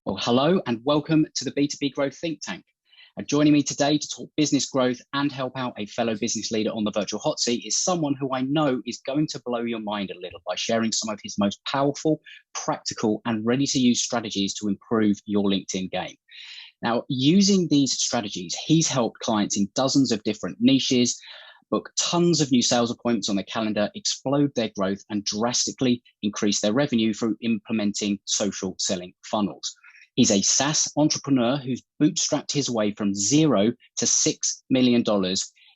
Well, hello and welcome to the B2B Growth Think Tank. Joining me today to talk business growth and help out a fellow business leader on the virtual hot seat is someone who I know is going to blow your mind a little by sharing some of his most powerful, practical, and ready-to-use strategies to improve your LinkedIn game. Now, using these strategies, he's helped clients in dozens of different niches book tons of new sales appointments on their calendar, explode their growth, and drastically increase their revenue through implementing social selling funnels. He's a SaaS entrepreneur who's bootstrapped his way from $0 to $6 million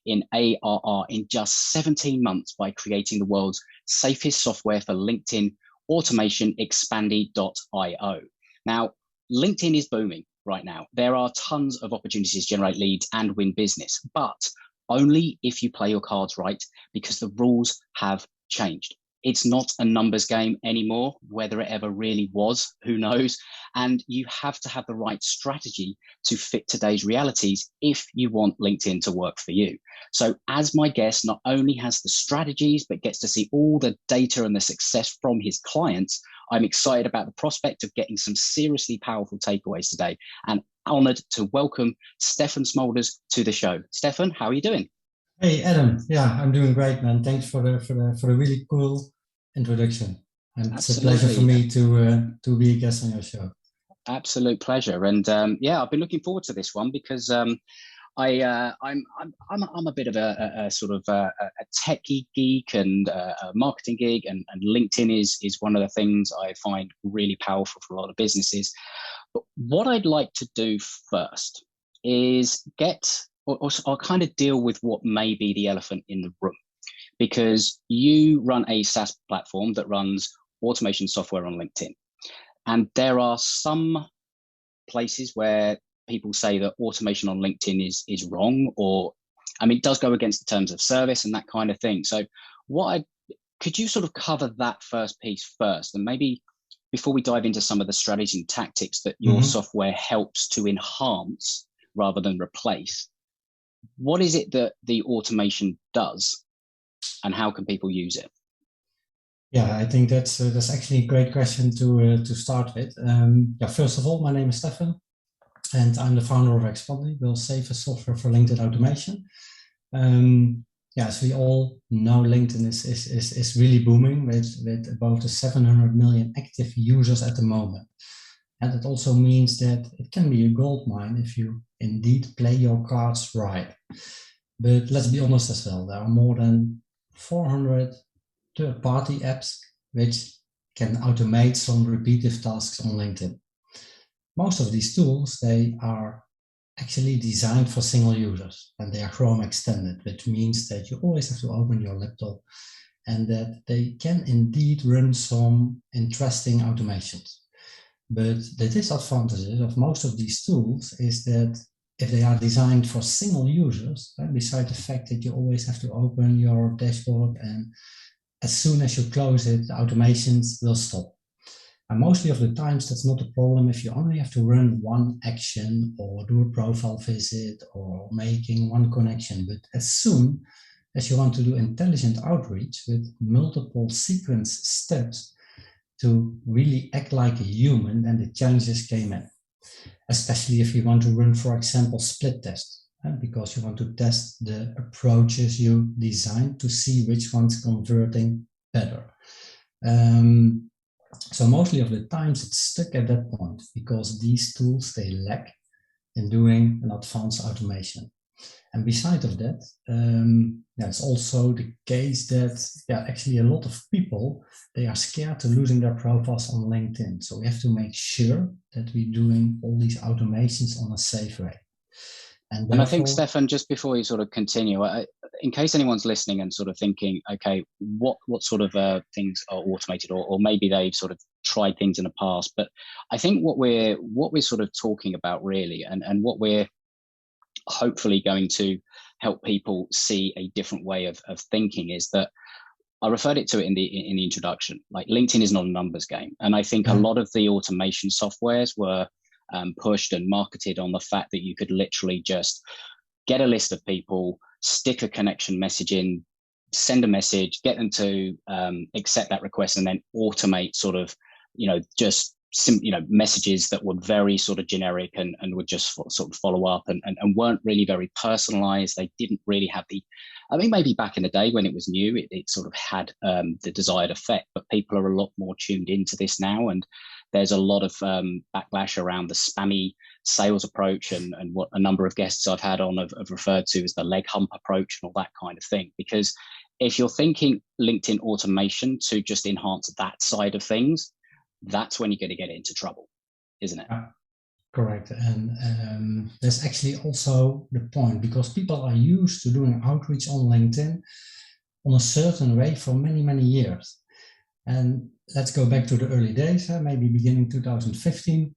in ARR in just 17 months by creating the world's safest software for LinkedIn automation, Expandy.io. Now, LinkedIn is booming right now. There are tons of opportunities to generate leads and win business, but only if you play your cards right, because the rules have changed. It's not a numbers game anymore. Whether it ever really was, who knows? And you have to have the right strategy to fit today's realities if you want LinkedIn to work for you. So as my guest not only has the strategies, but gets to see all the data and the success from his clients, I'm excited about the prospect of getting some seriously powerful takeaways today, and honored to welcome Stefan Smulders to the show. Stefan, how are you doing? Hey Adam, yeah, I'm doing great, man. Thanks for the really cool introduction. And it's a pleasure for me to be a guest on your show. Absolute pleasure, and yeah, I've been looking forward to this one because I'm a bit of a sort of a techie geek and a marketing geek, and LinkedIn is one of the things I find really powerful for a lot of businesses. But what I'd like to do first is I'll kind of deal with what may be the elephant in the room, because you run a SaaS platform that runs automation software on LinkedIn. And there are some places where people say that automation on LinkedIn is wrong, or, I mean, it does go against the terms of service and that kind of thing. So could you sort of cover that first piece first? And maybe before we dive into some of the strategies and tactics that your software helps to enhance rather than replace, what is it that the automation does and how can people use it? Yeah, I think that's actually a great question to start with. Yeah, first of all, my name is Stefan, and I'm the founder of Expandy. We'll save a software for LinkedIn automation. Yeah, as we all know, LinkedIn is really booming with about 700 million active users at the moment. And it also means that it can be a gold mine if you indeed play your cards right. But let's be honest as well, there are more than 400 third-party apps which can automate some repetitive tasks on LinkedIn. Most of these tools, they are actually designed for single users, and they are Chrome extended, which means that you always have to open your laptop and that they can indeed run some interesting automations. But the disadvantages of most of these tools is that if they are designed for single users, beside the fact that you always have to open your dashboard and as soon as you close it, the automations will stop. And mostly of the times, that's not a problem if you only have to run one action or do a profile visit or making one connection. But as soon as you want to do intelligent outreach with multiple sequence steps to really act like a human, then the challenges came in. Especially if you want to run, for example, split tests, because you want to test the approaches you designed to see which one's converting better. So mostly of the times it's stuck at that point because these tools, they lack in doing an advanced automation. And beside of that, it's also the case that actually a lot of people, they are scared to losing their profiles on LinkedIn. So we have to make sure that we're doing all these automations on a safe way. And I think, Stefan, just before you sort of continue, in case anyone's listening and sort of thinking, okay, what sort of things are automated, or maybe they've sort of tried things in the past, but I think what we're sort of talking about really, and what we're hopefully going to help people see a different way of thinking is that I referred it to it in the introduction. Like, LinkedIn is not a numbers game, and I think a lot of the automation softwares were pushed and marketed on the fact that you could literally just get a list of people, stick a connection message in, send a message, get them to accept that request, and then automate sort of, just messages that were very sort of generic and would just sort of follow up and weren't really very personalized. They didn't really have I mean, maybe back in the day when it was new, it sort of had the desired effect, but people are a lot more tuned into this now. And there's a lot of backlash around the spammy sales approach and what a number of guests I've had on have referred to as the leg hump approach and all that kind of thing. Because if you're thinking LinkedIn automation to just enhance that side of things, that's when you're going to get into trouble, isn't it? Correct. And that's actually also the point, because people are used to doing outreach on LinkedIn on a certain way for many, many years. And let's go back to the early days, maybe beginning 2015.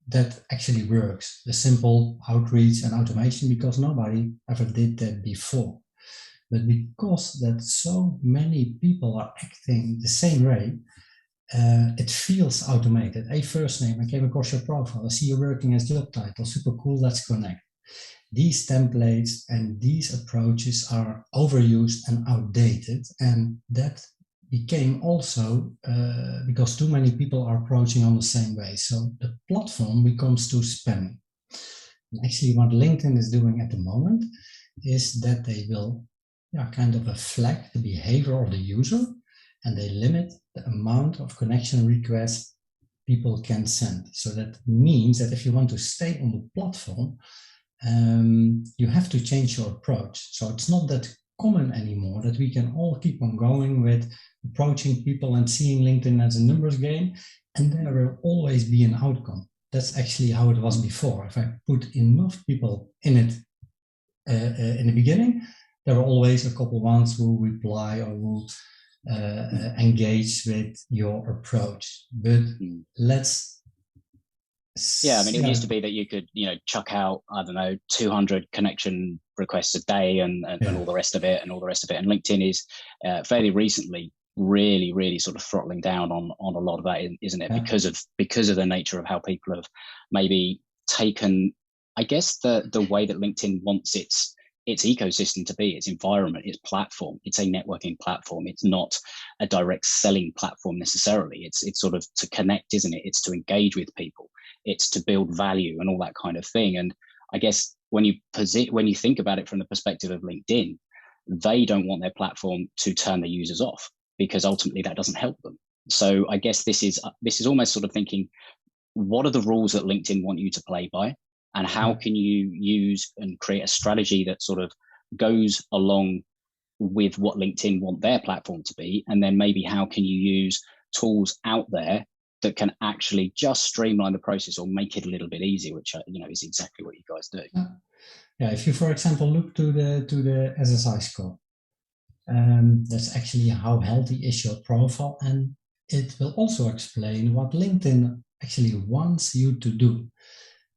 That actually works, the simple outreach and automation, because nobody ever did that before. But because that so many people are acting the same way, it feels automated. A first name, I came across your profile, I see you working as job title, super cool, let's connect. These templates and these approaches are overused and outdated, and that became also because too many people are approaching on the same way. So the platform becomes too spammy. And actually what LinkedIn is doing at the moment is that they will kind of flag the behavior of the user, and they limit the amount of connection requests people can send. So that means that if you want to stay on the platform, you have to change your approach. So it's not that common anymore that we can all keep on going with approaching people and seeing LinkedIn as a numbers game, and there will always be an outcome. That's actually how it was before. If I put enough people in it in the beginning, there are always a couple ones who reply or will engage with your approach. But let's I mean, it used to be that you could, chuck out, 200 connection requests a day and all the rest of it. And LinkedIn is fairly recently really, really sort of throttling down on a lot of that, isn't it? Yeah. Because of the nature of how people have maybe taken, I guess, the way that LinkedIn wants its ecosystem to be, its environment, its platform. It's a networking platform. It's not a direct selling platform necessarily. It's sort of to connect, isn't it? It's to engage with people. It's to build value and all that kind of thing. And I guess when you think about it from the perspective of LinkedIn, they don't want their platform to turn the users off, because ultimately that doesn't help them. So I guess this is almost sort of thinking, what are the rules that LinkedIn want you to play by? And how can you use and create a strategy that sort of goes along with what LinkedIn want their platform to be? And then maybe how can you use tools out there that can actually just streamline the process or make it a little bit easier, which is exactly what you guys do. Yeah, if you, for example, look to the SSI score, that's actually how healthy is your profile, and it will also explain what LinkedIn actually wants you to do.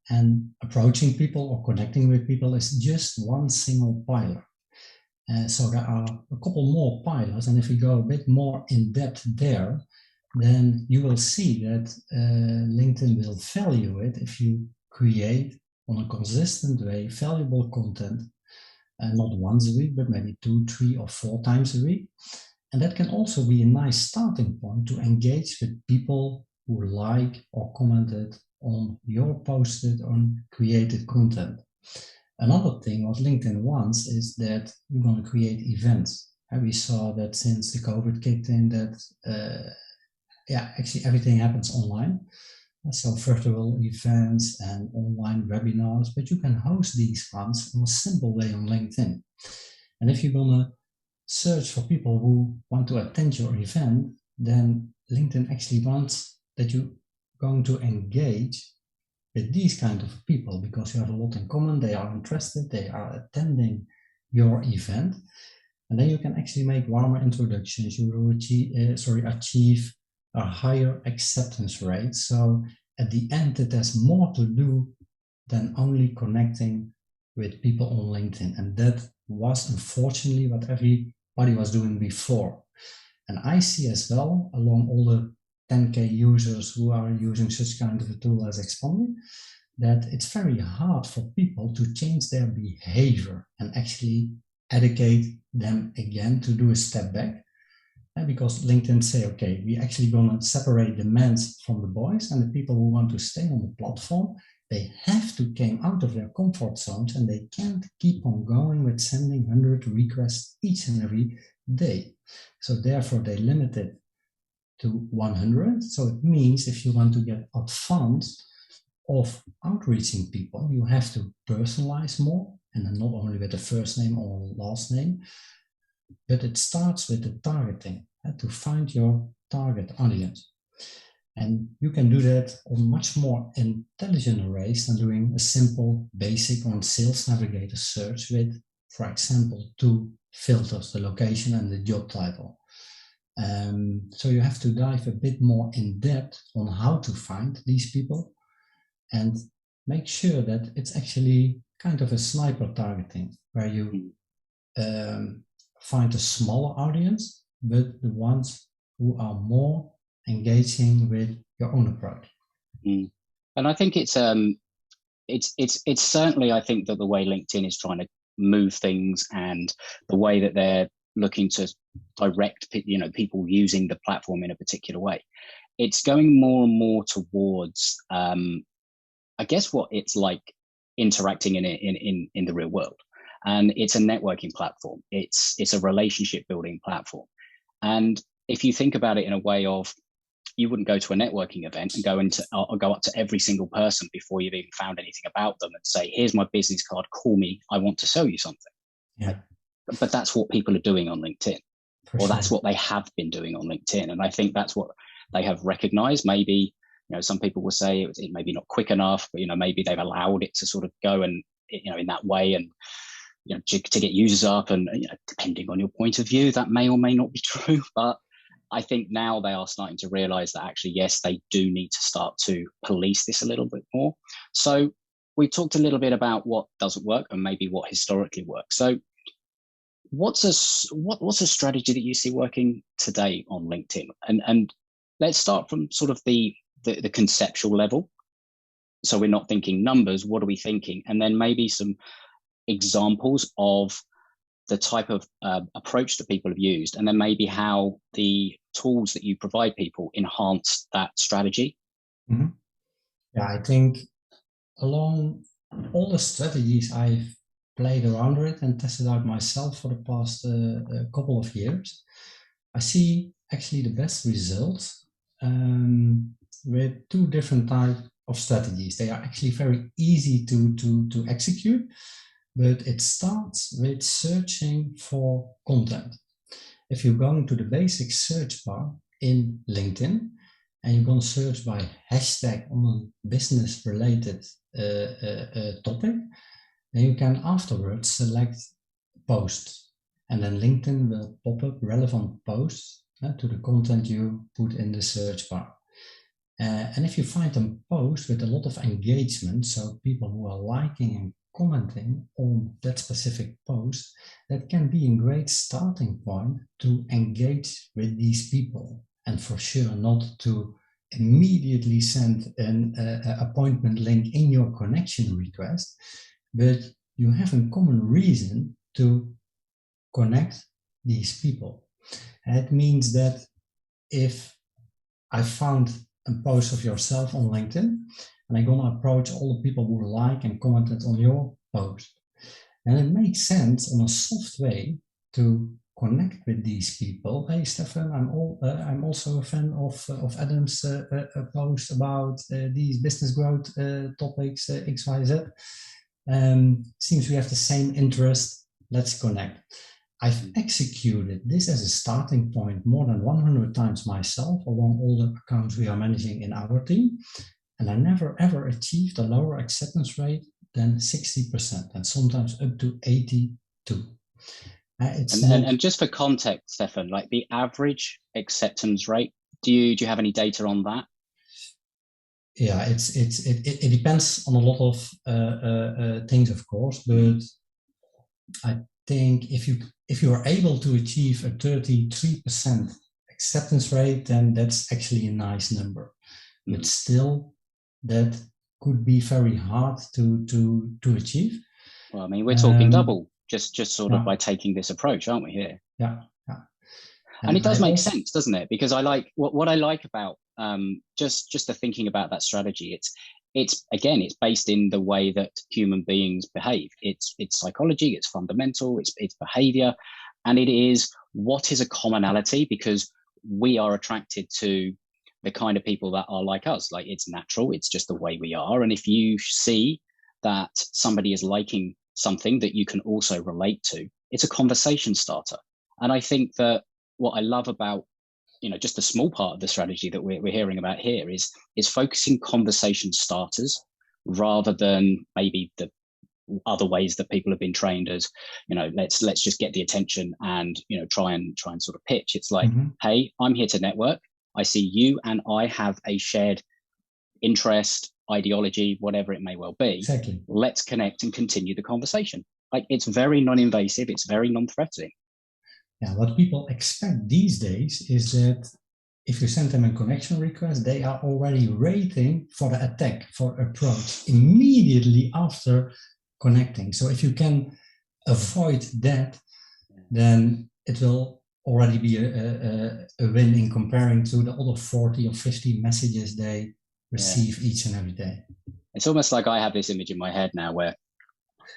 And approaching people or connecting with people is just one single pillar. So there are a couple more pillars, and if we go a bit more in depth there, then you will see that LinkedIn will value it if you create on a consistent way valuable content, not once a week, but maybe 2, 3, or 4 times a week. And that can also be a nice starting point to engage with people who like or commented on your posted or created content. Another thing what LinkedIn wants is that you're going to create events. And we saw that since the COVID kicked in that actually everything happens online. So virtual events and online webinars, but you can host these ones in a simple way on LinkedIn. And if you're going to search for people who want to attend your event, then LinkedIn actually wants that you're going to engage with these kind of people, because you have a lot in common. They are interested, they are attending your event, and then you can actually make warmer introductions. You will achieve a higher acceptance rate. So at the end, it has more to do than only connecting with people on LinkedIn. And that was unfortunately what everybody was doing before. And I see as well, along all the 10K users who are using such kind of a tool as Expanding, that it's very hard for people to change their behavior and actually educate them again to do a step back Because LinkedIn say, okay, we actually going to separate the men from the boys, and the people who want to stay on the platform, they have to come out of their comfort zones, and they can't keep on going with sending 100 requests each and every day. So therefore they limit it to 100. So it means if you want to get advanced of outreaching people, you have to personalize more, and then not only with the first name or last name, but it starts with the targeting, to find your target audience. And you can do that on much more intelligent arrays than doing a simple basic on Sales Navigator search with, for example, 2 filters, the location and the job title. So you have to dive a bit more in depth on how to find these people and make sure that it's actually kind of a sniper targeting where you find a smaller audience, but the ones who are more engaging with your own approach. And I think it's certainly, I think that the way LinkedIn is trying to move things and the way that they're looking to direct, people using the platform in a particular way, it's going more and more towards, I guess, what it's like interacting in the real world. And it's a networking platform. It's a relationship building platform. And if you think about it in a way of, you wouldn't go to a networking event and go up to every single person before you've even found anything about them and say, here's my business card, call me, I want to sell you something. Yeah. But that's what people are doing on LinkedIn, that's what they have been doing on LinkedIn. And I think that's what they have recognized. Maybe, some people will say it maybe not quick enough, but, maybe they've allowed it to sort of go and, in that way, and, to get users up, and, depending on your point of view, that may or may not be true. But I think now they are starting to realize that actually, yes, they do need to start to police this a little bit more. So we talked a little bit about what doesn't work and maybe what historically works. So what's a strategy that you see working today on LinkedIn? And let's start from sort of the conceptual level. So we're not thinking numbers, what are we thinking? And then maybe some examples of the type of approach that people have used, and then maybe how the tools that you provide people enhance that strategy. Mm-hmm. Yeah, I think along all the strategies I've played around it and tested out myself for the past couple of years, I see actually the best results with 2 different types of strategies. They are actually very easy to execute, but it starts with searching for content. If you're going to the basic search bar in LinkedIn and you're going to search by hashtag on a business related topic, then you can afterwards select posts, and then LinkedIn will pop up relevant posts to the content you put in the search bar. And if you find a post with a lot of engagement, so people who are liking and commenting on that specific post, that can be a great starting point to engage with these people. And for sure not to immediately send an appointment link in your connection request, but you have a common reason to connect these people. And it means that if I found a post of yourself on LinkedIn, and I'm going to approach all the people who like and commented on your post. And it makes sense on a soft way to connect with these people. Hey, Stefan, I'm also a fan of Adam's post about these business growth topics, X, Y, Z. Seems we have the same interest. Let's connect. I've executed this as a starting point more than 100 times myself along all the accounts we are managing in our team. And I never ever achieved a lower acceptance rate than 60%, and sometimes up to 82%. And just for context, Stefan, like the average acceptance rate, do you have any data on that? Yeah, it depends on a lot of things, of course, but I think if you are able to achieve a 33% acceptance rate, then that's actually a nice number. But still, that could be very hard to achieve. Well, I mean, we're talking double, just sort of by taking this approach, aren't we here? Yeah. And it does make also, sense, doesn't it? Because I like what I like about just the thinking about that strategy. It's again, it's based in the way that human beings behave. It's psychology, it's fundamental, it's behavior, and it is what is a commonality, because we are attracted to the kind of people that are like us. Like, it's natural, it's just the way we are. And if you see that somebody is liking something that you can also relate to, it's a conversation starter. And I think that what I love about, just the small part of the strategy that we're hearing about here is focusing conversation starters rather than maybe the other ways that people have been trained as, let's just get the attention and, try and sort of pitch. It's like, hey, I'm here to network. I see you and I have a shared interest, ideology, whatever it may well be. Exactly. Let's connect and continue the conversation. Like, it's very non-invasive. It's very non-threatening. Yeah, what people expect these days is that if you send them a connection request, they are already waiting for the attack, for approach immediately after connecting. So if you can avoid that, then it will already be a win in comparing to the other 40 or 50 messages they receive each and every day. It's almost like I have this image in my head now where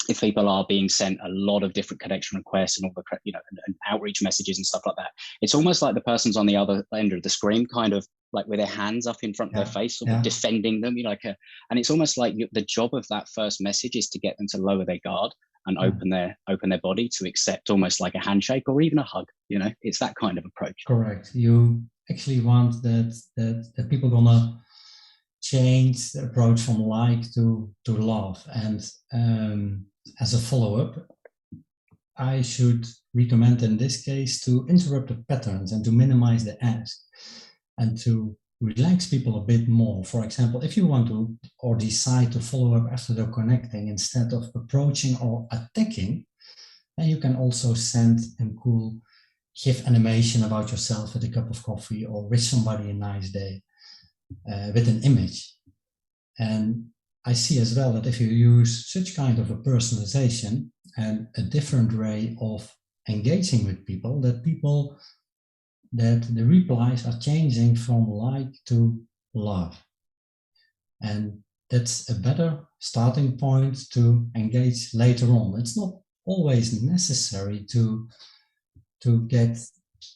if people are being sent a lot of different connection requests and all the, and outreach messages and stuff like that, it's almost like the person's on the other end of the screen, kind of like with their hands up in front of their face, sort of defending them, and it's almost like the job of that first message is to get them to lower their guard and open their body to accept almost like a handshake or even a hug. It's that kind of approach. Correct. You actually want that people gonna change the approach from like to love. And as a follow-up, I should recommend in this case to interrupt the patterns and to minimize the ask and to relax people a bit more. For example, if you want to or decide to follow up after they're connecting instead of approaching or attacking, then you can also send a cool GIF animation about yourself with a cup of coffee or wish somebody a nice day with an image. And I see as well that if you use such kind of a personalization and a different way of engaging with people, that the replies are changing from like to love. And that's a better starting point to engage later on. It's not always necessary to get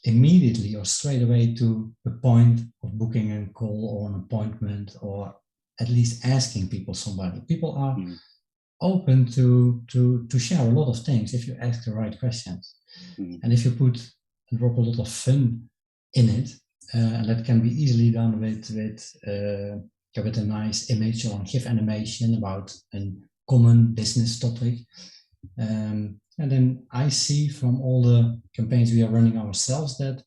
immediately or straight away to the point of booking a call or an appointment, or at least asking somebody. People are open to share a lot of things if you ask the right questions. And if you drop a lot of fun in it, and that can be easily done with a nice image or a GIF animation about a common business topic. And then I see from all the campaigns we are running ourselves that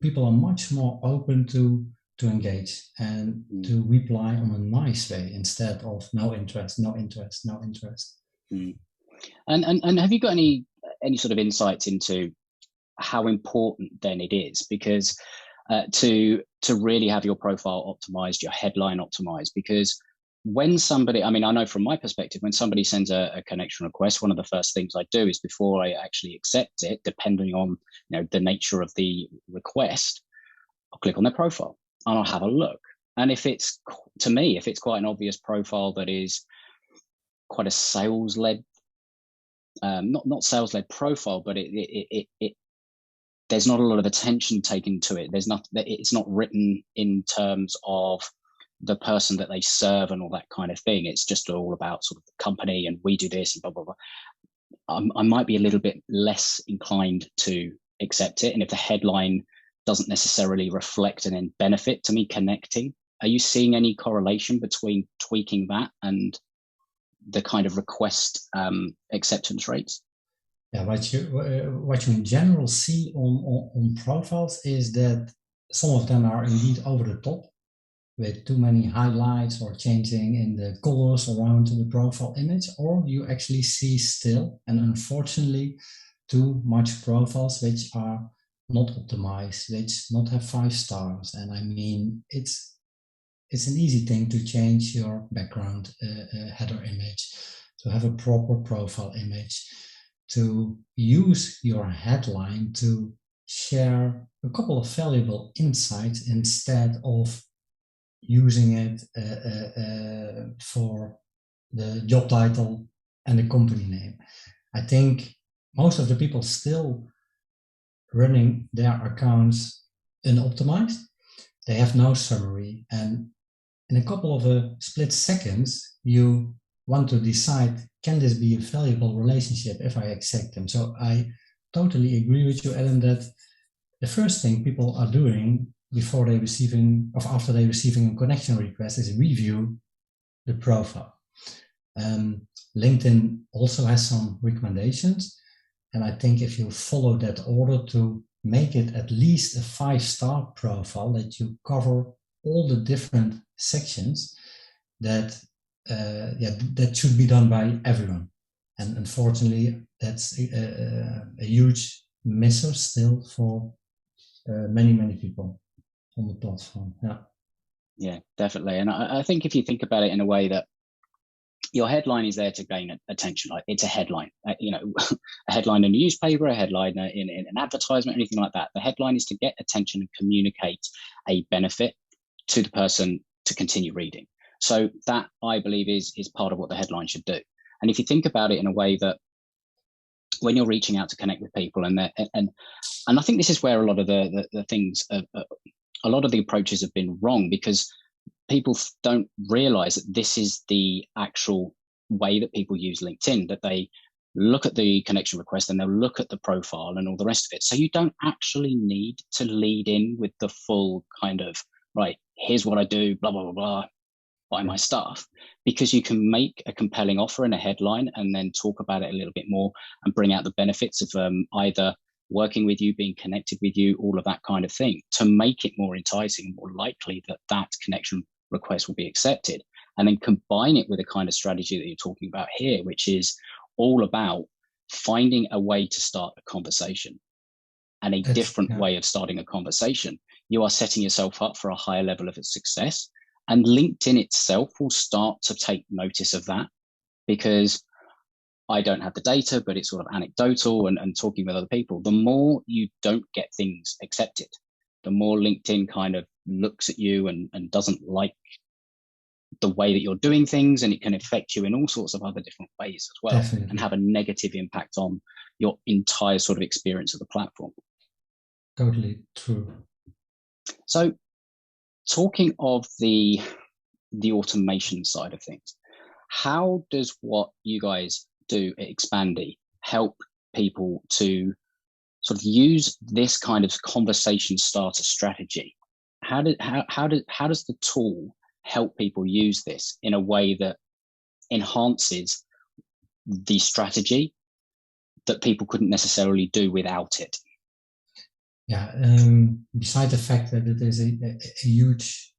people are much more open to engage and to reply on a nice way instead of no interest. And have you got any sort of insights into how important then it is, because to really have your profile optimized, your headline optimized? Because when somebody, I know from my perspective, when somebody sends a connection request, one of the first things I do is, before I actually accept it, depending on the nature of the request, I'll click on their profile and I'll have a look. And if it's quite an obvious profile that is quite a sales-led, not sales-led profile, but it there's not a lot of attention taken to it. It's not written in terms of the person that they serve and all that kind of thing. It's just all about sort of the company and we do this and blah, blah, blah. I might be a little bit less inclined to accept it. And if the headline doesn't necessarily reflect and then benefit to me connecting, are you seeing any correlation between tweaking that and the kind of request acceptance rates? Yeah, what you in general see on profiles is that some of them are indeed over the top, with too many highlights or changing in the colors around the profile image, or you actually see still, and unfortunately, too much profiles which are not optimized, which not have 5 stars. And it's an easy thing to change your background header image, to have a proper profile image, to use your headline to share a couple of valuable insights instead of using it for the job title and the company name. I think most of the people still running their accounts unoptimized. They have no summary, and in a couple of split seconds, you want to decide, can this be a valuable relationship if I accept them? So I totally agree with you, Adam, that the first thing people are doing before they receiving, or after they receiving a connection request, is review the profile. LinkedIn also has some recommendations, and I think if you follow that order to make it at least a 5-star profile, that you cover all the different sections, that that should be done by everyone. And unfortunately, that's a huge misser still for many people on the platform. Yeah, definitely. And I think if you think about it in a way that your headline is there to gain attention, like it's a headline, a headline in a newspaper, a headline in an advertisement, anything like that. The headline is to get attention and communicate a benefit to the person to continue reading. So that, I believe, is part of what the headline should do. And if you think about it in a way that when you're reaching out to connect with people, and I think this is where a lot of the things, a lot of the approaches have been wrong, because people don't realize that this is the actual way that people use LinkedIn, that they look at the connection request and they'll look at the profile and all the rest of it. So you don't actually need to lead in with the full kind of, right, here's what I do, blah, blah, blah, blah, buy my stuff, because you can make a compelling offer in a headline and then talk about it a little bit more and bring out the benefits of either working with you, being connected with you, all of that kind of thing, to make it more enticing, more likely that that connection request will be accepted. And then combine it with a kind of strategy that you're talking about here, which is all about finding a way to start a conversation, and a different way of starting a conversation. You are setting yourself up for a higher level of success. And LinkedIn itself will start to take notice of that, because I don't have the data, but it's sort of anecdotal and talking with other people. The more you don't get things accepted, the more LinkedIn kind of looks at you and doesn't like the way that you're doing things, and it can affect you in all sorts of other different ways as well. Definitely. And have a negative impact on your entire sort of experience of the platform. Totally true. So talking of the automation side of things, how does what you guys do at Expandy help people to sort of use this kind of conversation starter strategy? How does the tool help people use this in a way that enhances the strategy that people couldn't necessarily do without it? Yeah, beside the fact that it is a huge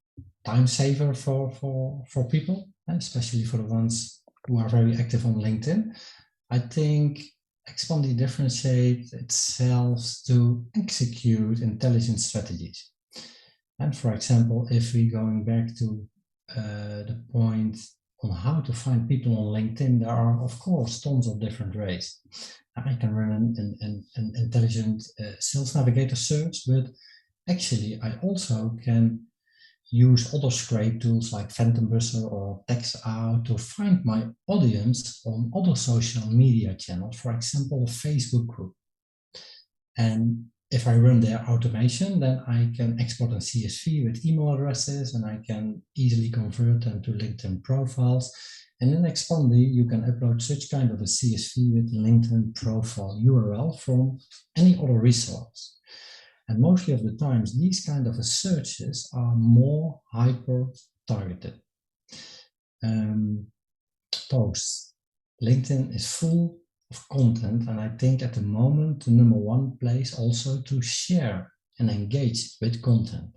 time saver for people, especially for the ones who are very active on LinkedIn, I think Expandy differentiates itself to execute intelligent strategies. And for example, if we're going back to the point on how to find people on LinkedIn, there are, of course, tons of different ways. I can run an intelligent sales navigator search, but actually I also can use other scrape tools like Phantom Buzzer or TextOut to find my audience on other social media channels, for example, a Facebook group. And if I run their automation, then I can export a CSV with email addresses, and I can easily convert them to LinkedIn profiles. And in Expandy, you can upload such kind of a CSV with LinkedIn profile URL from any other resource. And mostly of the times, these kind of searches are more hyper-targeted. Posts. LinkedIn is full of content, and I think at the moment the #1 place also to share and engage with content.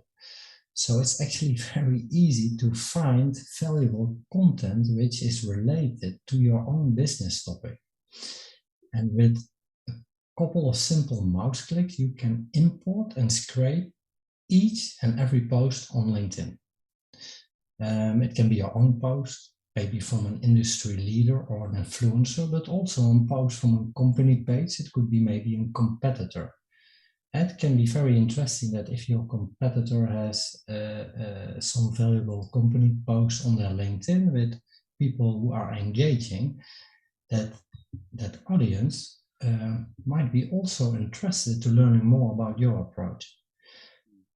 So it's actually very easy to find valuable content which is related to your own business topic. And with a couple of simple mouse clicks, you can import and scrape each and every post on LinkedIn. It can be your own post, maybe from an industry leader or an influencer, but also a post from a company page. It could be maybe a competitor. it can be very interesting that if your competitor has some valuable company posts on their LinkedIn with people who are engaging, that audience might be also interested to learning more about your approach.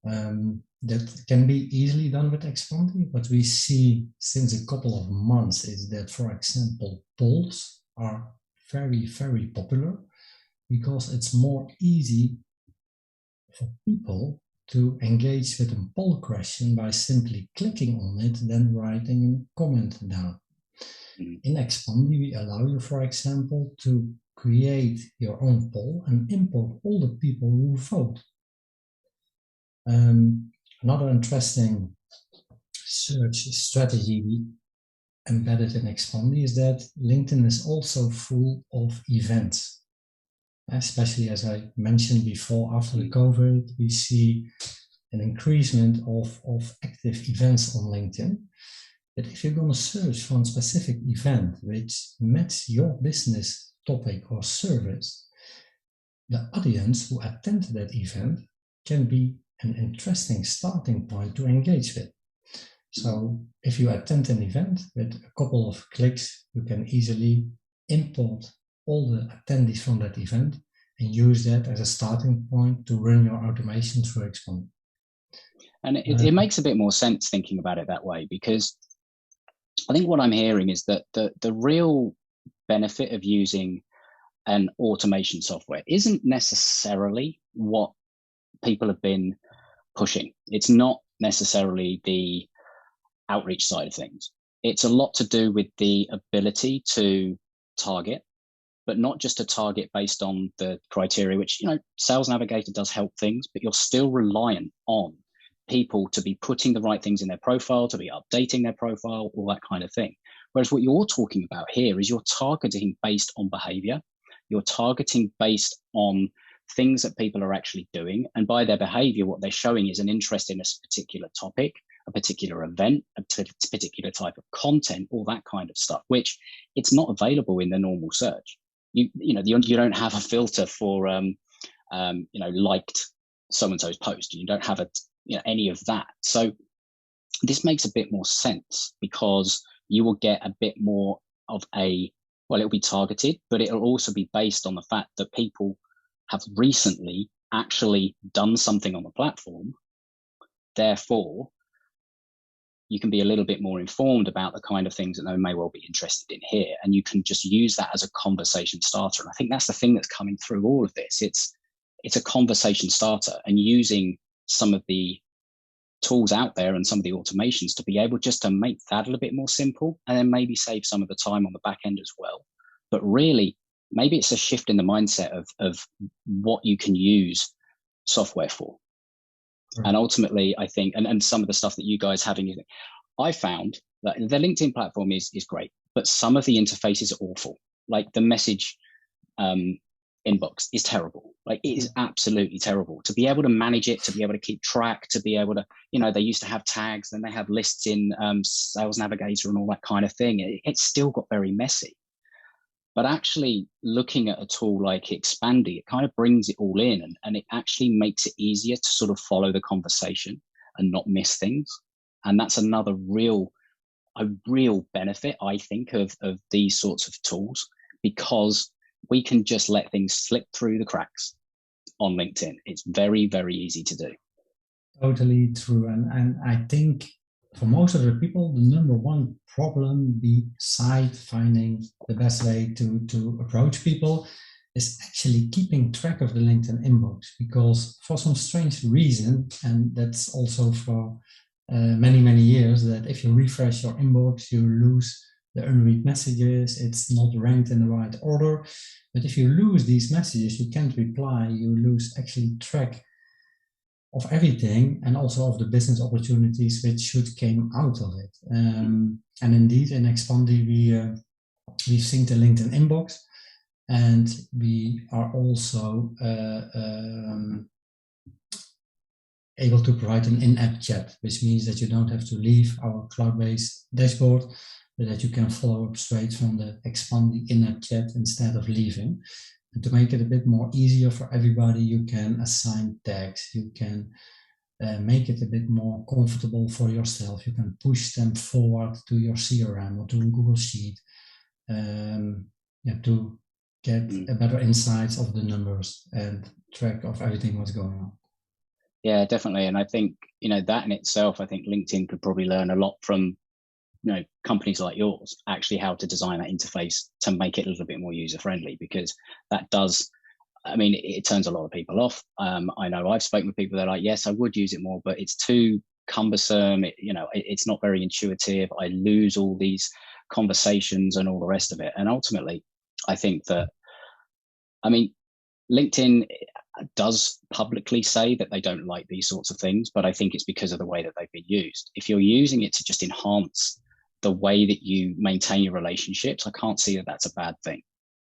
That can be easily done with Expandy. What we see since a couple of months is that, for example, polls are very, very popular because it's more easy for people to engage with a poll question by simply clicking on it than writing a comment down. In Expandy, we allow you, for example, to create your own poll and import all the people who vote. Another interesting search strategy we embedded in Expandy is that LinkedIn is also full of events. Especially, as I mentioned before, after the COVID, we see an increasement of active events on LinkedIn. But if you're going to search for a specific event which matches your business topic or service, the audience who attend that event can be an interesting starting point to engage with. So if you attend an event with a couple of clicks, you can easily import all the attendees from that event and use that as a starting point to run your automation through Expandy. And it makes a bit more sense thinking about it that way, because I think what I'm hearing is that the real benefit of using an automation software isn't necessarily what people have been pushing. It's not necessarily the outreach side of things. It's a lot to do with the ability to target, but not just to target based on the criteria, which, Sales Navigator does help things, but you're still reliant on people to be putting the right things in their profile, to be updating their profile, all that kind of thing. Whereas what you're talking about here is you're targeting based on behavior. You're targeting based on things that people are actually doing. And by their behavior, what they're showing is an interest in a particular topic, a particular event, a particular type of content, all that kind of stuff, which it's not available in the normal search. You don't have a filter for, liked so-and-so's post. You don't have any of that. So this makes a bit more sense because you will get a bit more of it'll be targeted, but it'll also be based on the fact that people have recently actually done something on the platform. Therefore, you can be a little bit more informed about the kind of things that they may well be interested in here. And you can just use that as a conversation starter. And I think that's the thing that's coming through all of this. It's a conversation starter, and using some of the tools out there and some of the automations to be able just to make that a little bit more simple, and then maybe save some of the time on the back end as well. But really, maybe it's a shift in the mindset of what you can use software for. Right. And ultimately, I think, and some of the stuff that you guys have in your, I found that the LinkedIn platform is great, but some of the interfaces are awful. Like the message inbox is terrible. Like it is absolutely terrible. To be able to manage it, to be able to keep track, to be able to, they used to have tags, then they have lists in Sales Navigator and all that kind of thing. It's still got very messy. But actually looking at a tool like Expandy, it kind of brings it all in, and it actually makes it easier to sort of follow the conversation and not miss things. And that's another real benefit, I think, of these sorts of tools, because we can just let things slip through the cracks on LinkedIn. It's very, very easy to do. Totally true. And I think for most of the people, the number one problem beside finding the best way to approach people is actually keeping track of the LinkedIn inbox, because for some strange reason, and that's also for many, many years, that if you refresh your inbox, you lose the unread messages, it's not ranked in the right order. But if you lose these messages, you can't reply, you lose actually track of everything, and also of the business opportunities which should came out of it. And indeed, in Expandy, we've synced the LinkedIn inbox, and we are also able to provide an in-app chat, which means that you don't have to leave our cloud-based dashboard, but that you can follow up straight from the Expandy in-app chat instead of leaving. And to make it a bit more easier for everybody, you can assign tags, you can make it a bit more comfortable for yourself. You can push them forward to your CRM or to Google Sheet to get a better insights of the numbers and track of everything what's going on. Yeah, definitely. And I think, that in itself, I think LinkedIn could probably learn a lot from, companies like yours, actually how to design that interface to make it a little bit more user friendly, because that does, it turns a lot of people off. I know I've spoken with people that are like, yes, I would use it more, but it's too cumbersome. It's not very intuitive. I lose all these conversations and all the rest of it. And ultimately, I think that, LinkedIn does publicly say that they don't like these sorts of things, but I think it's because of the way that they've been used. If you're using it to just enhance the way that you maintain your relationships, I can't see that that's a bad thing.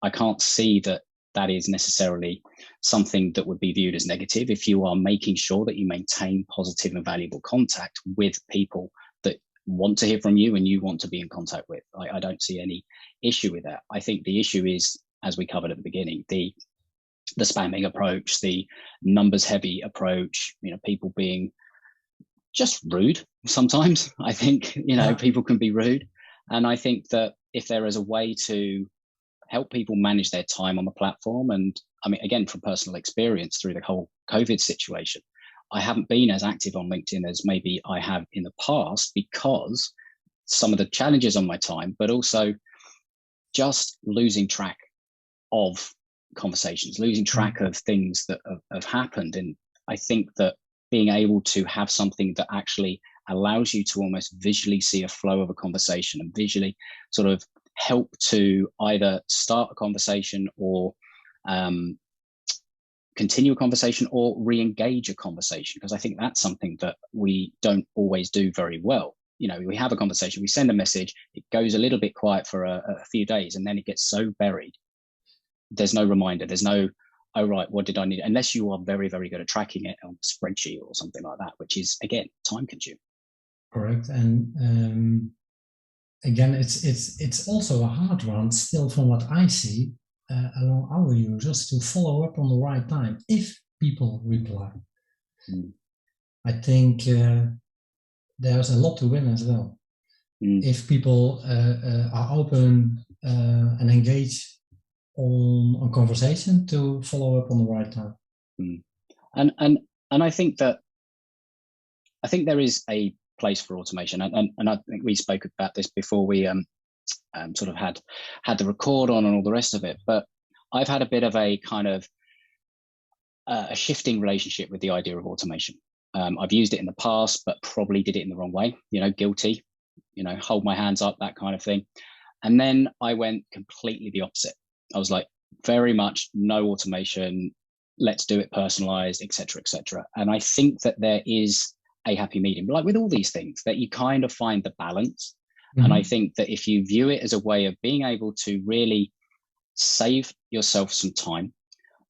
I can't see that that is necessarily something that would be viewed as negative if you are making sure that you maintain positive and valuable contact with people that want to hear from you and you want to be in contact with. I don't see any issue with that. I think the issue is, as we covered at the beginning, the spamming approach, the numbers heavy approach, people being just rude sometimes. I think, people can be rude. And I think that if there is a way to help people manage their time on the platform, and again, from personal experience through the whole COVID situation, I haven't been as active on LinkedIn as maybe I have in the past because some of the challenges on my time, but also just losing track of conversations, losing track of things that have happened. And I think that being able to have something that actually allows you to almost visually see a flow of a conversation and visually sort of help to either start a conversation or continue a conversation or re-engage a conversation, because I think that's something that we don't always do very well. We have a conversation, we send a message, it goes a little bit quiet for a few days, and then it gets so buried. There's no reminder. There's no, oh, right, what did I need? Unless you are very, very good at tracking it on a spreadsheet or something like that, which is, again, time consuming. Correct. And again, it's also a hard one still from what I see along our users to follow up on the right time if people reply. I think there's a lot to win as well. If people are open and engage on a conversation to follow up on the right time. And I think there is a place for automation, and I think we spoke about this before we sort of had the record on and all the rest of it. But I've had a bit of a kind of a shifting relationship with the idea of automation. I've used it in the past, but probably did it in the wrong way. Guilty. Hold my hands up, that kind of thing. And then I went completely the opposite. I was like, very much no automation. Let's do it personalized, etc., etc. And I think that there is a happy medium, like with all these things, that you kind of find the balance. Mm-hmm. And I think that if you view it as a way of being able to really save yourself some time,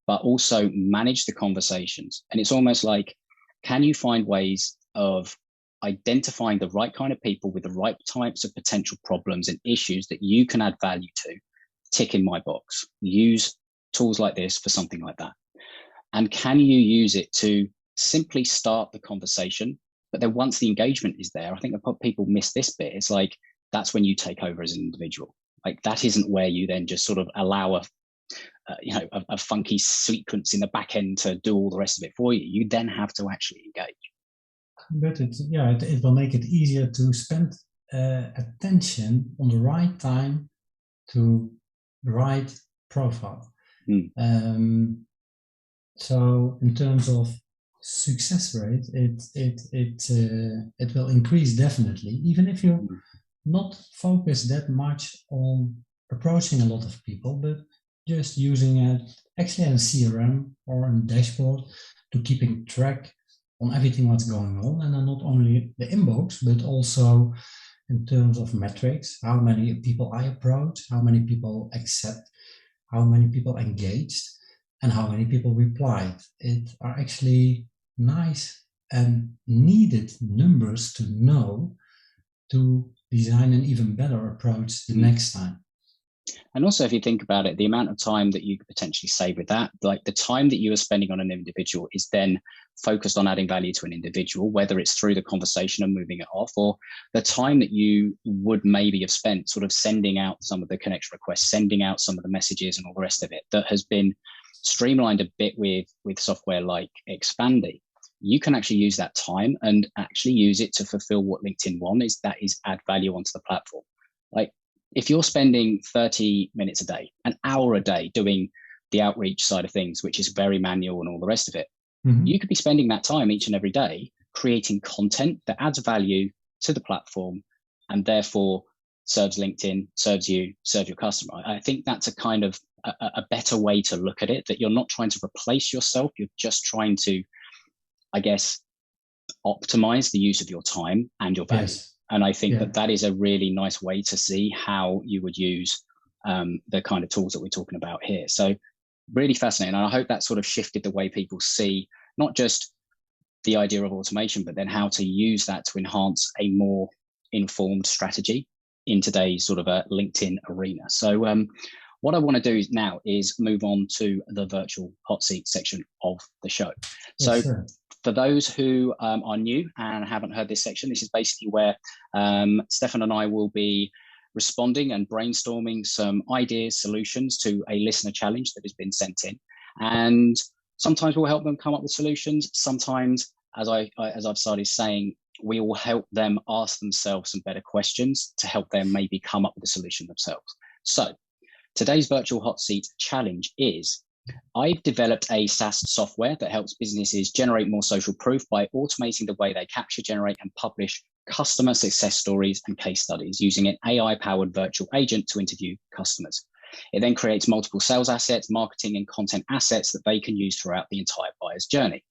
but also manage the conversations, and it's almost like, can you find ways of identifying the right kind of people with the right types of potential problems and issues that you can add value to? Tick in my box. Use tools like this for something like that. And can you use it to simply start the conversation? But then once the engagement is there, I think people miss this bit. It's like, that's when you take over as an individual. Like, that isn't where you then just sort of allow a funky sequence in the back end to do all the rest of it for you. You then have to actually engage. But it will make it easier to spend attention on the right time to the right profile. So in terms of success rate, it will increase definitely, even if you not focus that much on approaching a lot of people, but just using it actually as a CRM or a dashboard to keeping track on everything what's going on, and then not only the inbox, but also in terms of metrics, how many people I approach, how many people accept, how many people engaged, and how many people replied. It are actually nice and needed numbers to know to design an even better approach the next time. And also, if you think about it, the amount of time that you could potentially save with that, like the time that you are spending on an individual is then focused on adding value to an individual, whether it's through the conversation and moving it off, or the time that you would maybe have spent sort of sending out some of the connection requests, sending out some of the messages and all the rest of it, that has been streamlined a bit with software like Expandy. You can actually use that time and actually use it to fulfill what LinkedIn wants, that is add value onto the platform. Like, if you're spending 30 minutes a day, an hour a day doing the outreach side of things, which is very manual and all the rest of it, you could be spending that time each and every day creating content that adds value to the platform and therefore serves LinkedIn, serves you, serves your customer. I think that's a kind of a better way to look at it, that you're not trying to replace yourself. You're just trying to, I guess, optimize the use of your time and your value. Yes. And I think that is a really nice way to see how you would use the kind of tools that we're talking about here. So really fascinating. And I hope that sort of shifted the way people see not just the idea of automation, but then how to use that to enhance a more informed strategy in today's sort of a LinkedIn arena. So what I want to do now is move on to the virtual hot seat section of the show. So for those who are new and haven't heard this section, this is basically where Stefan and I will be responding and brainstorming some ideas, solutions to a listener challenge that has been sent in. And sometimes we'll help them come up with solutions. Sometimes, as I've started saying, we will help them ask themselves some better questions to help them maybe come up with a solution themselves. So today's virtual hot seat challenge is: I've developed a SaaS software that helps businesses generate more social proof by automating the way they capture, generate, and publish customer success stories and case studies using an AI-powered virtual agent to interview customers. It then creates multiple sales assets, marketing, and content assets that they can use throughout the entire buyer's journey.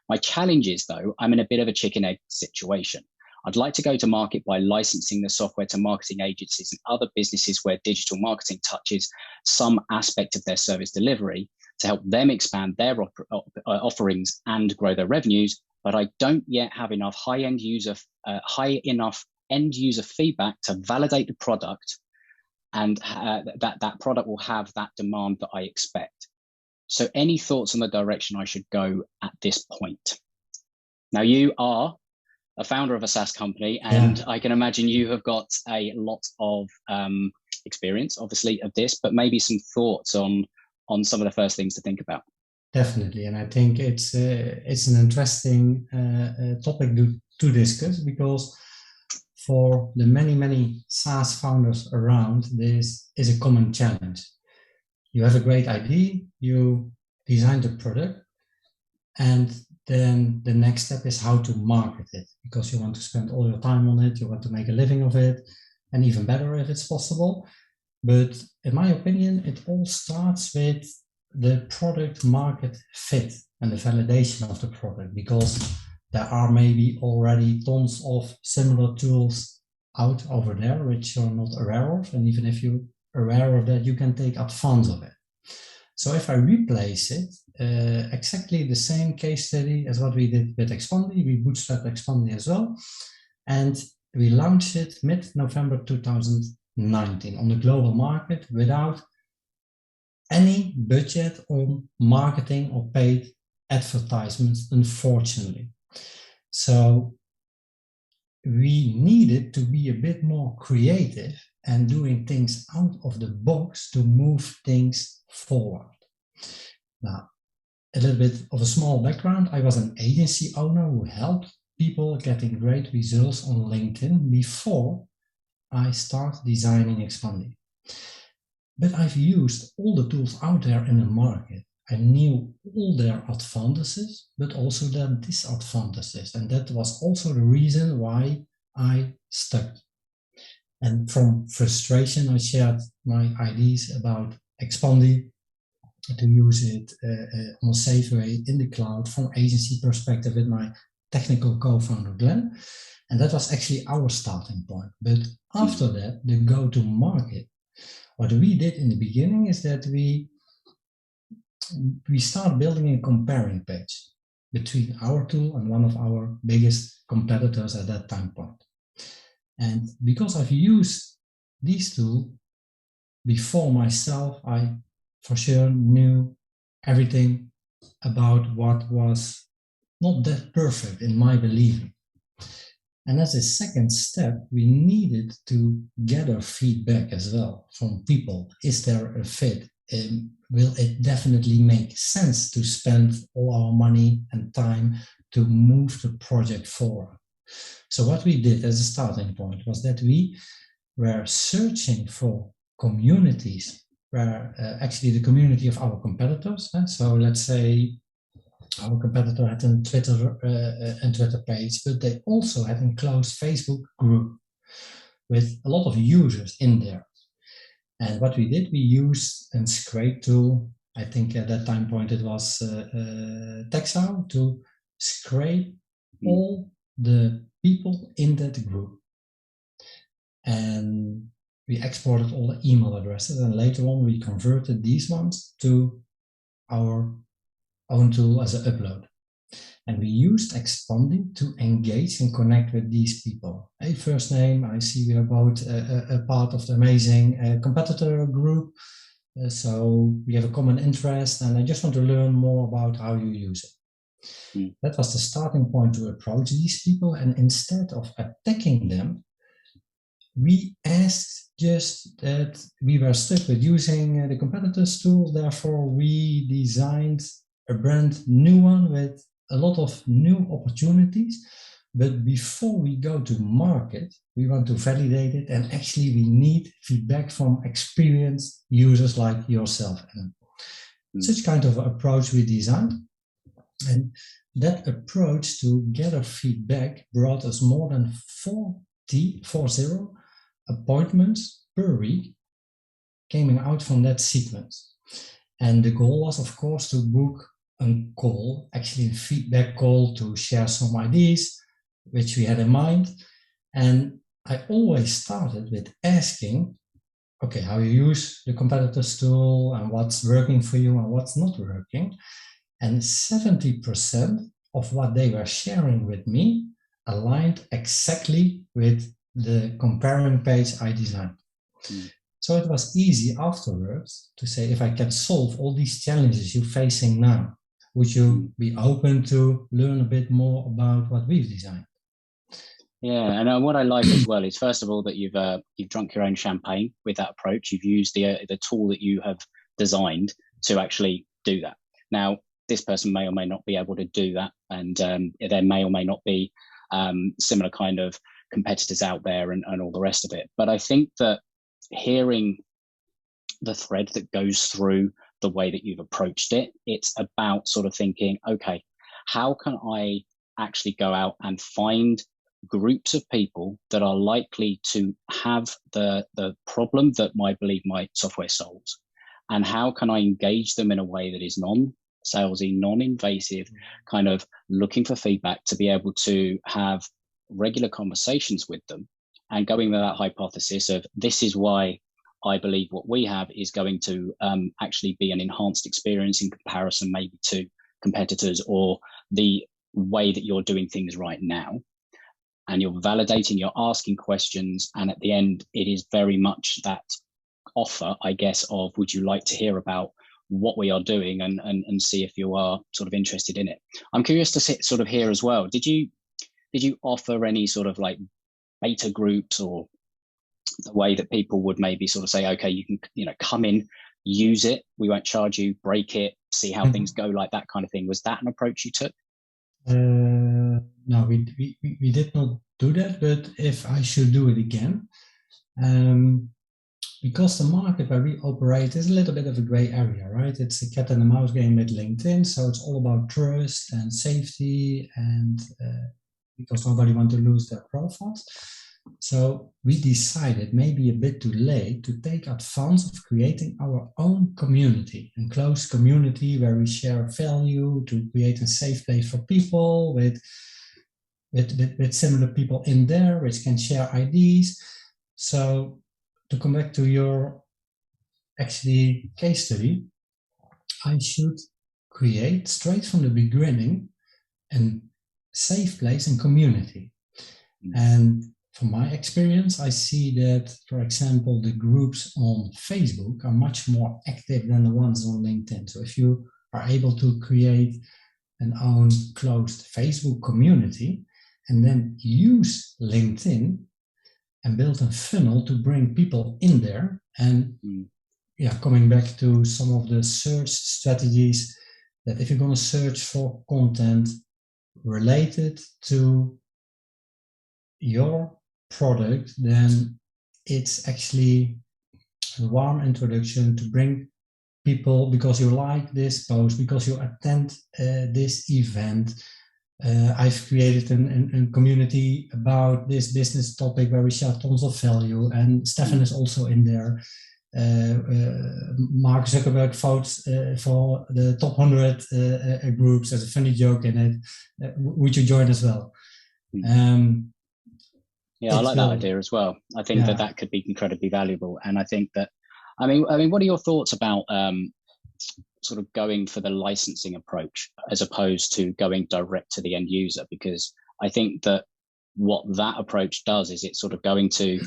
My challenge is, though, I'm in a bit of a chicken-egg situation. I'd like to go to market by licensing the software to marketing agencies and other businesses where digital marketing touches some aspect of their service delivery to help them expand their offerings and grow their revenues. But I don't yet have enough high end user feedback to validate the product, and that product will have that demand that I expect. So any thoughts on the direction I should go at this point? Now, you are a founder of a SaaS company, and I can imagine you have got a lot of experience, obviously, of this, but maybe some thoughts on some of the first things to think about. Definitely, and I think it's an interesting topic to discuss, because for the many SaaS founders around, this is a common challenge. You have a great idea, you design the product, and then the next step is how to market it, because you want to spend all your time on it, you want to make a living of it, and even better if it's possible. But in my opinion, it all starts with the product market fit and the validation of the product, because there are maybe already tons of similar tools out over there which you're not aware of, and even if you're aware of that, you can take advantage of it. So if I replace it, exactly the same case study as what we did with Expandy, we bootstrapped Expandy as well, and we launched it mid-November 2019 on the global market without any budget on marketing or paid advertisements, unfortunately. So we needed to be a bit more creative and doing things out of the box to move things forward. Now, a little bit of a small background. I was an agency owner who helped people getting great results on LinkedIn before I started designing Expandy. But I've used all the tools out there in the market. I knew all their advantages, but also their disadvantages. And that was also the reason why I stuck. And from frustration, I shared my ideas about Expandy, to use it on a safe way in the cloud from agency perspective with my technical co-founder, Glenn. And that was actually our starting point. But after that, the go-to-market, what we did in the beginning is that we start building a comparing page between our tool and one of our biggest competitors at that time point. And because I've used these tools before myself, I for sure knew everything about what was not that perfect in my believing. And as a second step, we needed to gather feedback as well from people. Is there a fit? Will it definitely make sense to spend all our money and time to move the project forward? So what we did as a starting point was that we were searching for communities where actually the community of our competitors. So let's say our competitor had a Twitter page, but they also had a closed Facebook group with a lot of users in there. And what we did, we used a scrape tool. I think at that time point it was Texao to scrape all the people in that group. And we exported all the email addresses, and later on we converted these ones to our own tool as an upload. And we used Expanding to engage and connect with these people. Hey, first name, I see we are both a part of the amazing competitor group. So we have a common interest, and I just want to learn more about how you use it. That was the starting point to approach these people. And instead of attacking them, we asked just that we were stuck with using the competitors tool. Therefore, we designed a brand new one with a lot of new opportunities. But before we go to market, we want to validate it. And actually, we need feedback from experienced users like yourself. And such kind of approach we designed. And that approach to gather feedback brought us more than 40 appointments per week coming out from that sequence. And the goal was, of course, to book a call, actually a feedback call, to share some ideas, which we had in mind. And I always started with asking, okay, how you use the competitors tool and what's working for you and what's not working. And 70% of what they were sharing with me aligned exactly with the comparing page I designed. So it was easy afterwards to say, if I can solve all these challenges you're facing now, would you be open to learn a bit more about what we've designed? Yeah, and what I like as well is, first of all, that you've drunk your own champagne with that approach. You've used the tool that you have designed to actually do that. Now, this person may or may not be able to do that, and there may or may not be similar kind of competitors out there and all the rest of it. But I think that hearing the thread that goes through the way that you've approached it, it's about sort of thinking, okay, how can I actually go out and find groups of people that are likely to have the problem that I believe my software solves, and how can I engage them in a way that is non-salesy, non-invasive, kind of looking for feedback to be able to have regular conversations with them, and going with that hypothesis of, this is why I believe what we have is going to actually be an enhanced experience in comparison maybe to competitors or the way that you're doing things right now. And you're validating, you're asking questions, and at the end, it is very much that offer, I guess, of, would you like to hear about what we are doing, and see if you are sort of interested in it. I'm curious to sort of hear as well, did you offer any sort of like beta groups, or the way that people would maybe sort of say, okay, you can, come in, use it, we won't charge you, break it, see how things go, like that kind of thing? Was that an approach you took? No, we did not do that, but if I should do it again, because the market where we operate is a little bit of a gray area, right? It's a cat and a mouse game with LinkedIn, so it's all about trust and safety, and because nobody wants to lose their profiles. So we decided, maybe a bit too late, to take advantage of creating our own community, a close community where we share value, to create a safe place for people with similar people in there, which can share ideas. So to come back to your actually case study, I should create straight from the beginning a safe place and community. And from my experience, I see that, for example, the groups on Facebook are much more active than the ones on LinkedIn. So if you are able to create an own closed Facebook community and then use LinkedIn and build a funnel to bring people in there. And coming back to some of the search strategies, that if you're going to search for content related to your product, then it's actually a warm introduction to bring people because you like this post, because you attend this event. I've created a community about this business topic where we share tons of value, and Stefan is also in there. Mark Zuckerberg votes for the top 100 groups. There's a funny joke in it. Would you join as well? Yeah, I like that idea as well. I think that could be incredibly valuable. And I think that, I mean, what are your thoughts about sort of going for the licensing approach as opposed to going direct to the end user? Because I think that what that approach does is it's sort of going to,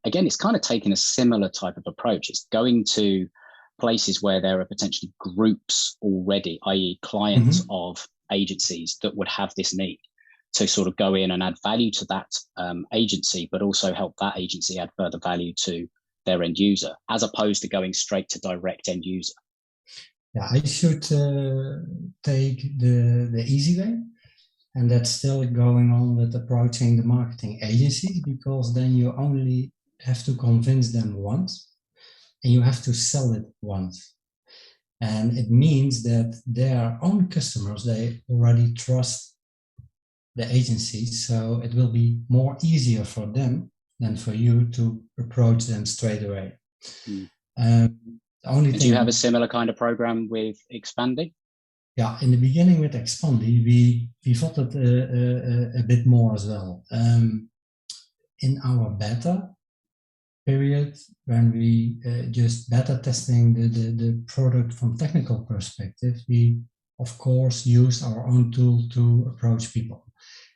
again, it's kind of taking a similar type of approach. It's going to places where there are potentially groups already, i.e. clients of agencies that would have this need, to sort of go in and add value to that agency, but also help that agency add further value to their end user, as opposed to going straight to direct end user. Yeah, I should take the easy way, and that's still going on with approaching the marketing agencies, because then you only have to convince them once, and you have to sell it once. And it means that their own customers, they already trust the agencies, so it will be more easier for them than for you to approach them straight away. Do you have a similar kind of program with Expandi? Yeah, in the beginning with Expandi, we thought it a bit more as well. In our beta period, when we just beta testing the product from technical perspective, we of course used our own tool to approach people.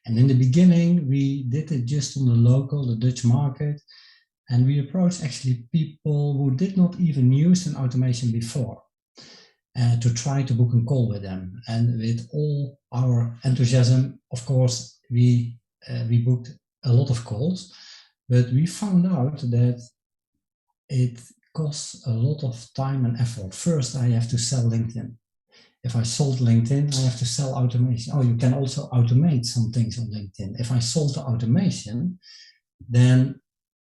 And in the beginning, we did it just on the Dutch market, and we approached actually people who did not even use an automation before to try to book a call with them. And with all our enthusiasm, of course, we booked a lot of calls, but we found out that it costs a lot of time and effort. First, I have to sell LinkedIn. If I sold LinkedIn, I have to sell automation. Oh, you can also automate some things on LinkedIn. If I sold the automation, then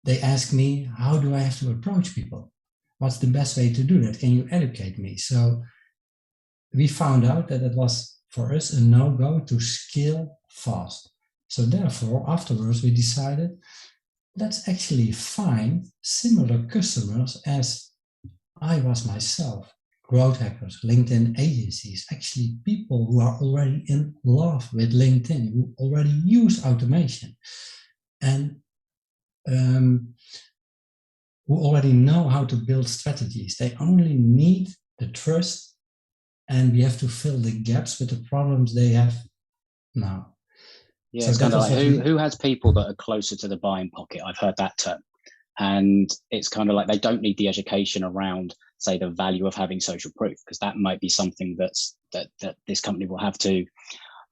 they ask me, how do I have to approach people? What's the best way to do that? Can you educate me? So we found out that it was, for us, a no-go to scale fast. So therefore, afterwards, we decided, let's actually find similar customers as I was myself. Growth hackers, LinkedIn agencies, actually people who are already in love with LinkedIn, who already use automation, and who already know how to build strategies. They only need the trust, and we have to fill the gaps with the problems they have now. Yeah, so it's kind of like who has people that are closer to the buying pocket? I've heard that term. And it's kind of like they don't need the education around, say, the value of having social proof, because that might be something that this company will have to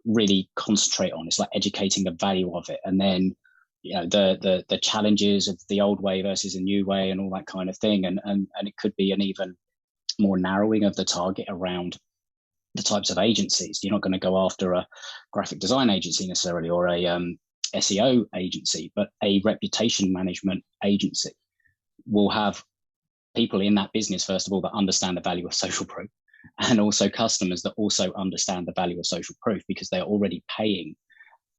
really concentrate on. It's like educating the value of it, and then the challenges of the old way versus a new way, and all that kind of thing. And it could be an even more narrowing of the target around the types of agencies. You're not going to go after a graphic design agency necessarily, or a SEO agency, but a reputation management agency will have people in that business, first of all, that understand the value of social proof, and also customers that also understand the value of social proof, because they're already paying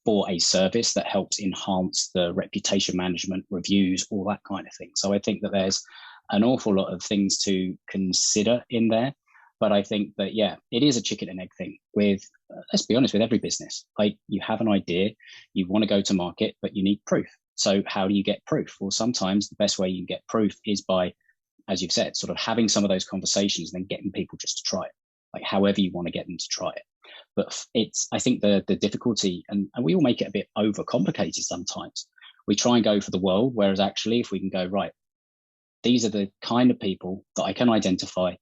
for a service that helps enhance the reputation management, reviews, all that kind of thing. So I think that there's an awful lot of things to consider in there. But I think that, yeah, it is a chicken and egg thing with, let's be honest, with every business. Like, you have an idea, you want to go to market, but you need proof. So how do you get proof? Well, sometimes the best way you can get proof is by, as you've said, sort of having some of those conversations and then getting people just to try it, like however you want to get them to try it. But I think the difficulty, and we all make it a bit overcomplicated sometimes, we try and go for the world, whereas actually if we can go, right, these are the kind of people that I can identify,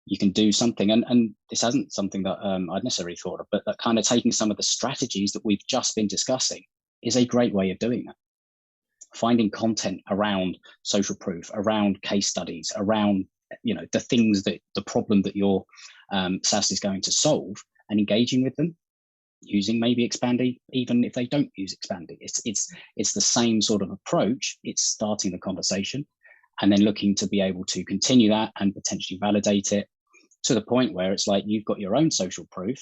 you can do something. And this hasn't something that I'd necessarily thought of, but that kind of taking some of the strategies that we've just been discussing is a great way of doing that. Finding content around social proof, around case studies, around, the things that the problem that your SaaS is going to solve, and engaging with them using maybe Expandy, even if they don't use Expandy. It's the same sort of approach. It's starting the conversation and then looking to be able to continue that and potentially validate it to the point where it's like you've got your own social proof.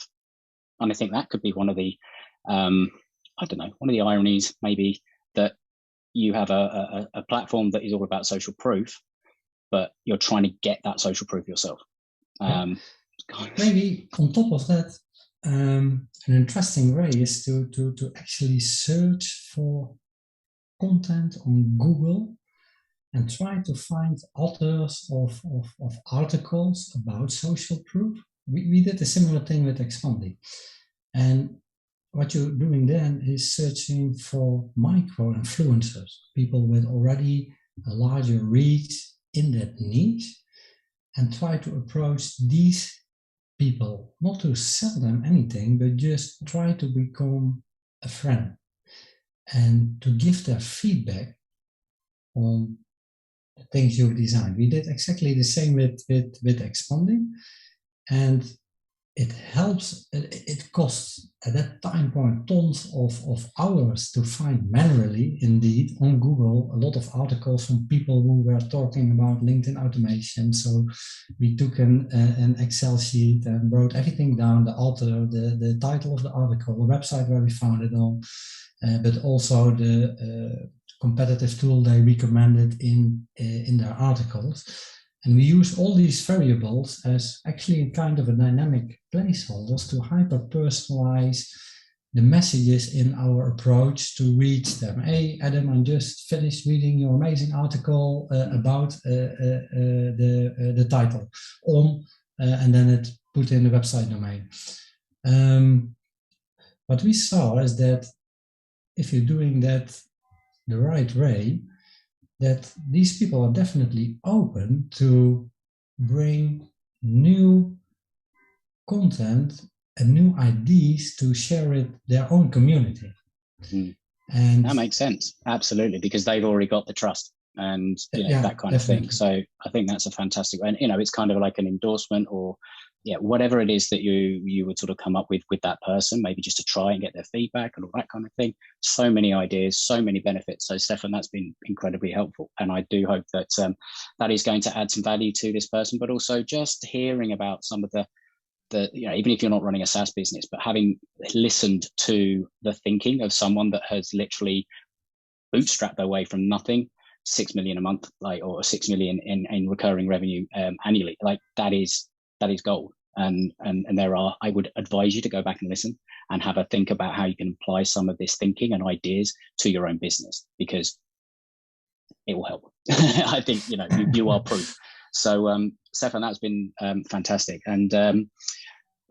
And I think that could be one of the, one of the ironies maybe, that you have a platform that is all about social proof, but you're trying to get that social proof yourself. Maybe on top of that, an interesting way is to actually search for content on Google and try to find authors of articles about social proof. We did a similar thing with Expandy. And what you're doing then is searching for micro-influencers, people with already a larger reach in that niche, and try to approach these people, not to sell them anything, but just try to become a friend and to give their feedback on the things you've designed. We did exactly the same with Expanding, and it helps. It costs at that time point tons of hours to find manually, indeed, on Google, a lot of articles from people who were talking about LinkedIn automation. So we took an Excel sheet and wrote everything down, the author, the title of the article, the website where we found it on, but also the competitive tool they recommended in their articles. And we use all these variables as actually kind of a dynamic placeholders to hyper-personalize the messages in our approach to reach them. Hey, Adam, I just finished reading your amazing article about the title on, and then it put in the website domain. What we saw is that if you're doing that the right way, that these people are definitely open to bring new content and new ideas to share with their own community. And that makes sense, absolutely, because they've already got the trust and that kind definitely. of thing. So I think that's a fantastic way. And it's kind of like an endorsement, or whatever it is that you would sort of come up with that person, maybe just to try and get their feedback and all that kind of thing. So many ideas, so many benefits. So Stefan, that's been incredibly helpful, and I do hope that that is going to add some value to this person, but also just hearing about some of the even if you're not running a SaaS business, but having listened to the thinking of someone that has literally bootstrapped their way from nothing, 6 million a month, or 6 million in recurring revenue annually, that is gold. And I would advise you to go back and listen and have a think about how you can apply some of this thinking and ideas to your own business, because it will help. I think you are proof. So Stefan, that's been fantastic. And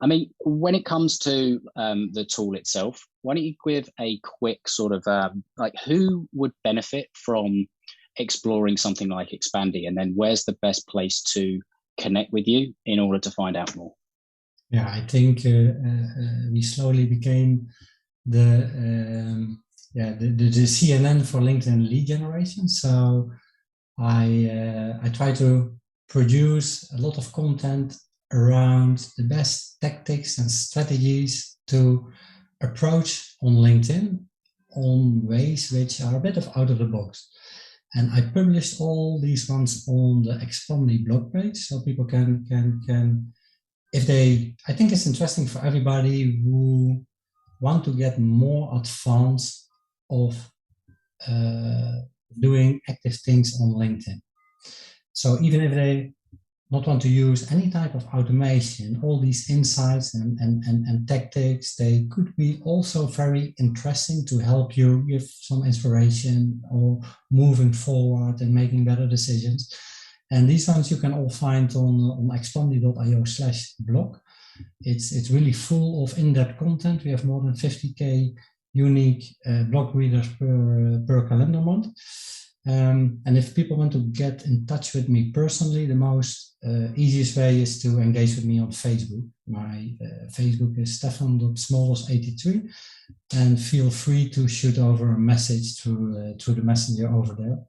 I mean, when it comes to the tool itself, why don't you give a quick sort of who would benefit from exploring something like Expandy, and then where's the best place to connect with you in order to find out more? Yeah, I think we slowly became the CNN for LinkedIn lead generation. So I try to produce a lot of content around the best tactics and strategies to approach on LinkedIn on ways which are a bit out of the box. And I published all these ones on the Expandy blog page, so people can I think it's interesting for everybody who want to get more advanced of doing active things on LinkedIn. So even if they not want to use any type of automation, all these insights and tactics, they could be also very interesting to help you give some inspiration or moving forward and making better decisions. And these ones you can all find on expandy.io/blog. It's really full of in-depth content. We have more than 50K unique blog readers per calendar month. And if people want to get in touch with me personally, the most easiest way is to engage with me on Facebook. My Facebook is Stefan.Smulders83, and feel free to shoot over a message through the messenger over there,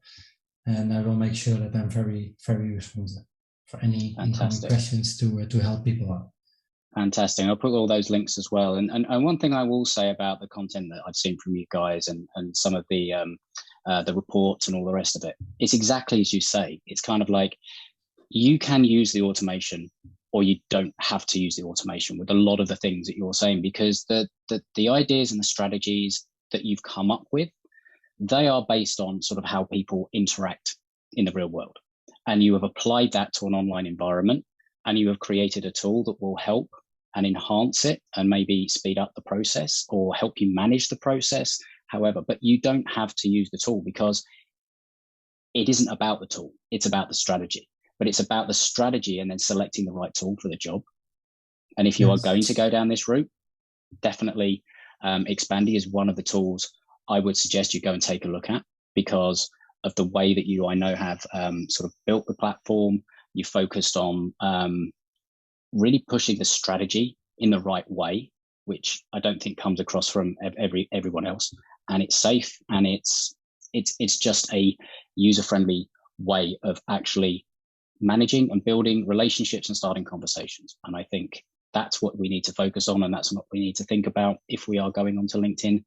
and I will make sure that I'm very, very responsive for any incoming questions to help people out. Fantastic. I'll put all those links as well. And one thing I will say about the content that I've seen from you guys and some of the reports and all the rest of it, it's exactly as you say. It's kind of like you can use the automation, or you don't have to use the automation with a lot of the things that you're saying, because the ideas and the strategies that you've come up with, they are based on sort of how people interact in the real world. And you have applied that to an online environment, and you have created a tool that will help and enhance it and maybe speed up the process or help you manage the process, however, but you don't have to use the tool, because it isn't about the tool, it's about the strategy. But it's about the strategy and then selecting the right tool for the job. And if you are going to go down this route, definitely Expandy is one of the tools I would suggest you go and take a look at, because of the way that you, I know, have sort of built the platform. You focused on really pushing the strategy in the right way, which I don't think comes across from everyone else. And it's safe, and it's just a user-friendly way of actually managing and building relationships and starting conversations. And I think that's what we need to focus on, and that's what we need to think about if we are going onto LinkedIn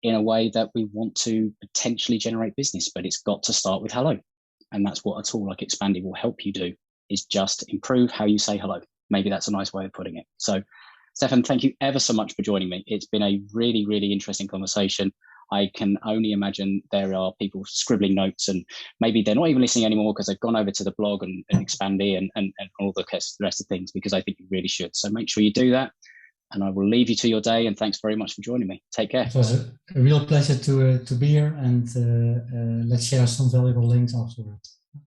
in a way that we want to potentially generate business. But it's got to start with hello. And that's what a tool like Expandy will help you do, is just improve how you say hello. Maybe that's a nice way of putting it. So, Stefan, thank you ever so much for joining me. It's been a really, really interesting conversation. I can only imagine there are people scribbling notes, and maybe they're not even listening anymore because they've gone over to the blog and Expandy and all the rest of things, because I think you really should. So make sure you do that. And I will leave you to your day. And thanks very much for joining me. Take care. It was a real pleasure to be here, and let's share some valuable links afterwards.